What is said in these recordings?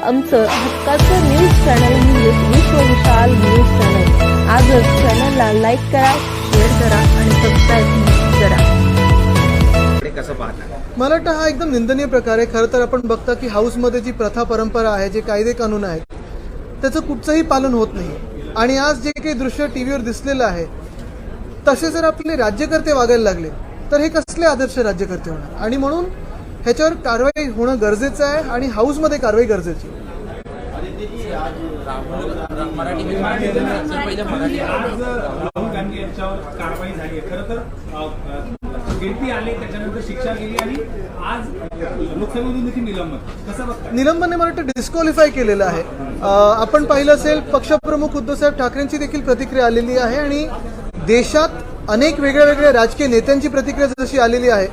आमचं हक्काचं news channel म्हणजेच विश्वविशाल न्यूज चॅनल. आजच चॅनलला लाईक करा, शेअर करा आणि सबस्क्राईब करा. कसं पाहता? मला वाटतं हा एकदम निंदनीय प्रकार आहे. खरं तर आपण बघता की हाऊसमध्ये जी प्रथा परंपरा आहे, जे कायदे कानून आहेत, त्याचं कुठचंही पालन होत नाही. आणि आज जे काही दृश्य टीव्हीवर दिसलेलं आहे, तसे जर आपले राज्यकर्ते वागायला लागले तर हे कसले आदर्श राज्यकर्ते होणार. आणि म्हणून ह्याच्यावर कारवाई होणं गरजेचं आहे आणि हाऊसमध्ये कारवाई गरजेची. राहुल गांधी यांच्यावर कारवाई झाली आहे. खरं तर गिरती आले, त्याच्यानंतर शिक्षा गेली आणि आज लोकसभेमधून देखील निलंबन. कसं बघता? निलंबनने मला वाटतं डिस्क्वालिफाय केलेलं आहे. आपण पाहिलं असेल पक्षप्रमुख उद्धवसाहेब ठाकरेंची देखील प्रतिक्रिया आलेली आहे आणि देशात अनेक वेगळ्या वेगळ्या राजकीय नेत्यांची प्रतिक्रिया जशी आलेली आहे,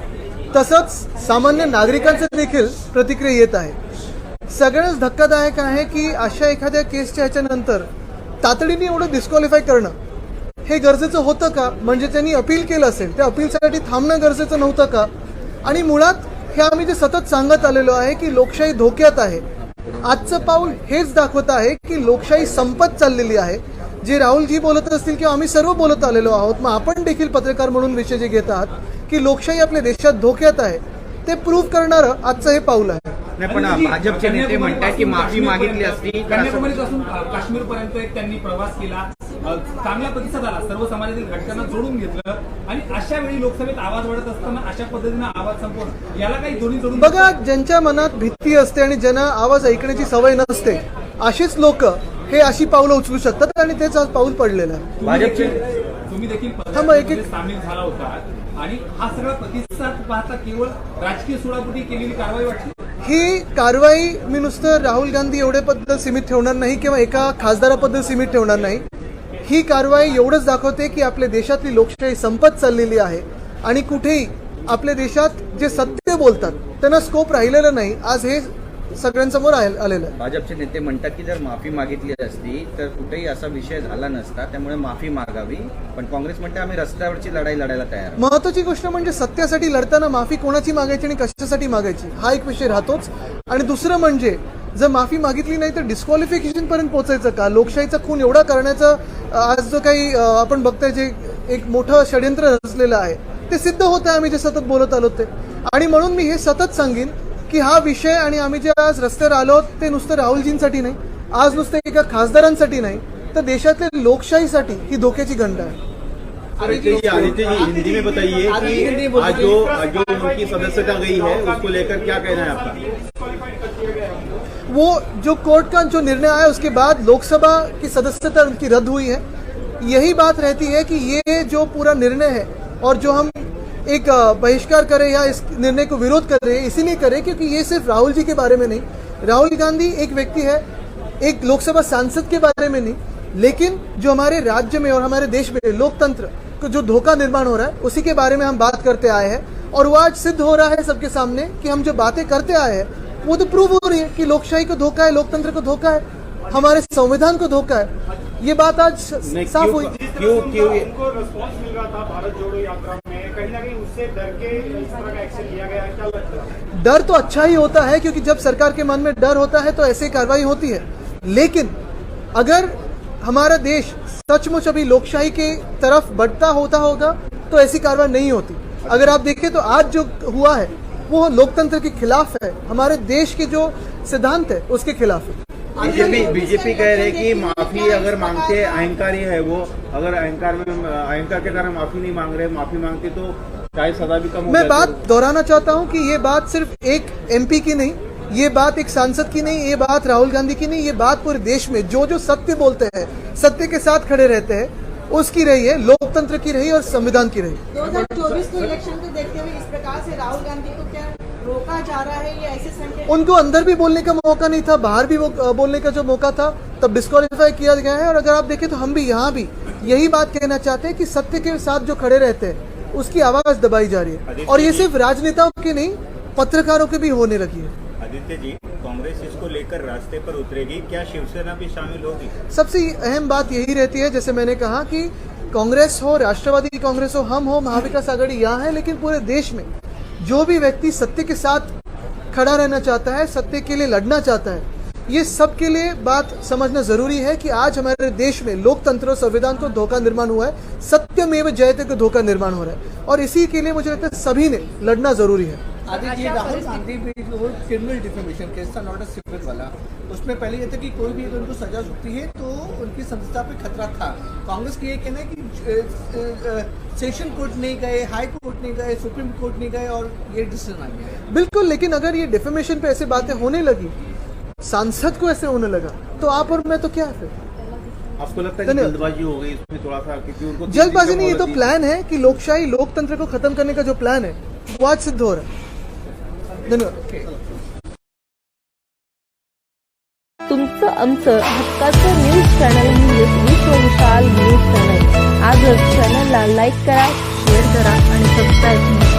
तसंच सामान्य नागरिकांचं देखील प्रतिक्रिया येत आहे. सगळ्यांनाच धक्कादायक आहे की अशा एखाद्या केसच्या ह्याच्यानंतर तातडीने एवढं डिस्क्वालिफाय करणं हे गरजेचं होतं का? म्हणजे त्यांनी अपील केलं असेल, त्या अपीलसाठी थांबणं गरजेचं नव्हतं का? आणि मुळात हे आम्ही जे सतत सांगत आलेलो आहे की लोकशाही धोक्यात आहे. आजचं पाऊल हेच दाखवत आहे की लोकशाही संपत चाललेली आहे. जे राहुलजी बोलत असतील किंवा आम्ही सर्व बोलत आलेलो आहोत, मग आपण देखील पत्रकार म्हणून विषय जे घेत आहात की लोकशाही आपल्या देशात धोक्यात आहे, ते प्रूव्ह करणारं आजचं हे पाऊल आहे. नाही, पण भाजपचे नेते म्हणतात की माफी मागितली असती. कन्याकुमारीपासून काश्मीरपर्यंत एक त्यांनी प्रवास केला, चांगला प्रतिसाद आला, सर्व समाजातील घटकांना जोडून घेतलं आणि अशा वेळी लोकसभेत आवाज वाढत असताना अशा पद्धतीने आवाज संपवणं, याला काही दोन्ही जोडून. बघा, ज्यांच्या मनात भीती असते आणि ज्यांना आवाज ऐकण्याची सवय नसते, अशीच लोक हे अशी पावलं उचलू शकतात आणि तेच आज पाऊल पडलेलं आहे. भाजपचे तुम्ही देखील सामील झाला होता आणि हा सगळा प्रतिसाद पाहता केवळ राजकीय सुडापोटी केलेली कारवाई वाटली. ही कारवाई मी नुसतं राहुल गांधी एवढ्याबद्दल सीमित ठेवणार नाही किंवा एका खासदाराबद्दल सीमित ठेवणार नाही. ही कारवाई एवढंच दाखवते की आपल्या देशातली लोकशाही संपत चाललेली आहे आणि कुठेही आपल्या देशात जे सत्य बोलतात त्यांना स्कोप राहिलेला नाही. आज हे सगळ्यांसमोर आलेलं आहे. भाजपचे नेते म्हणतात की जर माफी मागितली असती तर कुठेही असा विषय झाला नसता, त्यामुळे माफी मागावी. पण काँग्रेस म्हणते आम्ही रस्त्यावरची लढाई लढायला तयार. महत्वाची गोष्ट म्हणजे सत्यासाठी लढताना माफी कोणाची मागायची आणि कशासाठी मागायची, हा एक विषय राहतोच. आणि दुसरं म्हणजे जर माफी मागितली नाही तर डिस्क्वालिफिकेशन पर्यंत पोहोचायचं का? लोकशाहीचा खून एवढा करण्याचं आज जो काही आपण बघतोय, जे एक मोठं षडयंत्र रचलेलं आहे, ते सिद्ध होत आहे. आम्ही जे सतत बोलत आलो ते. आणि म्हणून मी हे सतत सांगेन की हा विषय आणि आम्ही जे आज रस्त्यावर आलो ते नुसतं राहुलजींसाठी नाही, आज नुसतं एका खासदारांसाठी नाही, तर देशातल्या लोकशाहीसाठी ही धोक्याची घंटा आहे. आदित्य जी हिंदी में बताइए कि आज जो उनकी सदस्यता गई है उसको लेकर क्या कहना है आपका? वो जो कोर्ट का जो निर्णय आया उसके बाद लोकसभा की सदस्यता उनकी रद्द हुई है. यही बात रहती है कि ये जो पूरा निर्णय है और जो हम एक बहिष्कार करें या इस निर्णय को विरोध कर रहे हैं, इसीलिए करें क्योंकि ये सिर्फ राहुल जी के बारे में नहीं, राहुल गांधी एक व्यक्ति है, एक लोकसभा सांसद के बारे में नहीं, लेकिन जो हमारे राज्य में और हमारे देश में लोकतंत्र को जो धोखा निर्माण हो रहा है उसी के बारे में हम बात करते आए हैं. और वो आज सिद्ध हो रहा है सबके सामने कि हम जो बातें करते आए हैं वो तो प्रूव हो रही है कि लोकशाही को धोखा है, लोकतंत्र को धोखा है, हमारे संविधान को धोखा है. ये बात आज साफ हुई. क्यों उनको रिस्पांस मिल रहा था भारत जोड़ो यात्रा में, कहीं ना कहीं उससे डर के इस तरह का एक्शन लिया गया है, क्या लगता है? डर तो अच्छा ही होता है, क्योंकि जब सरकार के मन में डर होता है तो ऐसी कार्रवाई होती है. लेकिन अगर हमारा देश सचमुच अभी लोकशाही के तरफ बढ़ता होता होगा तो ऐसी कार्रवाई नहीं होती. अगर आप देखें तो आज जो हुआ है वो लोकतंत्र के खिलाफ है, हमारे देश के जो सिद्धांत है उसके खिलाफ है. बीजेपी कह रहे कि माफी अगर मांगते अहंकारी है वो, अगर अहंकार के कारण माफी नहीं मांग रहे, माफी मांगते तो शायद सजा भी कम हो. मैं बात दोहराना चाहता हूं कि ये बात सिर्फ एक एमपी की नहीं, ये बात एक सांसद की नहीं, ये बात राहुल गांधी की नहीं, ये बात पूरे देश में जो सत्य बोलते हैं, सत्य के साथ खड़े रहते हैं, उसकी रही है, लोकतंत्र की रही और संविधान की रही. 2024 के इलेक्शन को देखते हुए इस प्रकार से राहुल गांधी को क्या रोका जा रहा है, ये ऐसे संकेत? उनको अंदर भी बोलने का मौका नहीं था, बाहर भी बोलने का जो मौका था तब डिस्क्वालीफाई किया गया है. और अगर आप देखें तो हम भी यहाँ भी यही बात कहना चाहते हैं कि सत्य के साथ जो खड़े रहते हैं उसकी आवाज दबाई जा रही है. और ये सिर्फ राजनेताओं की नहीं, पत्रकारों की भी होने लगी है. आदित्य जी, कांग्रेस इसको लेकर रास्ते पर उतरेगी, क्या शिवसेना भी शामिल होगी? सबसे अहम बात यही रहती है, जैसे मैंने कहा कि कांग्रेस हो, राष्ट्रवादी कांग्रेस हो, हम हो, महाविकास आघाड़ी यहाँ है, लेकिन पूरे देश में जो भी व्यक्ति सत्य के साथ खड़ा रहना चाहता है, सत्य के लिए लड़ना चाहता है, ये सबके लिए बात समझना जरूरी है कि आज हमारे देश में लोकतंत्र और संविधान को धोखा निर्माण हुआ है, सत्यमेव जयते को धोखा निर्माण हो रहा है, और इसी के लिए मुझे लगता है सभी ने लड़ना जरूरी है। आदि जी, राहुल गांधी भी जो क्रिमिनल डिफेमेशन केस था, नॉट अ सिविल वाला, उसमें पहले ये था कि कोई भी अगर उनको सजा सकती है तो उनकी संस्था पे खतरा था। कांग्रेस की ये कहना है कि सेशन कोर्ट नहीं गए, हाई कोर्ट नहीं गए, सुप्रीम कोर्ट नहीं गए और ये डिसीजन आ गया है। बिल्कुल, लेकिन अगर ये डिफेमेशन पे ऐसे बातें होने लगी, सांसद को ऐसे होने लगा, तो आप और मैं तो क्या है फिर? आपको लगता है कि जल्दबाजी हो गई इसमें थोड़ा सा, क्योंकि उनको जल्दबाजी नहीं, ये तो प्लान है कि लोकशाही लोकतंत्र को खत्म करने का जो प्लान है वो आज सिद्ध हो रहा है। धन्यवाद। तुमचं आमचं हक्काचं न्यूज चॅनल म्हणजेच विश्व विशाल न्यूज चॅनल. आजच चॅनलला लाईक करा, शेअर करा आणि सबस्क्राईब करा.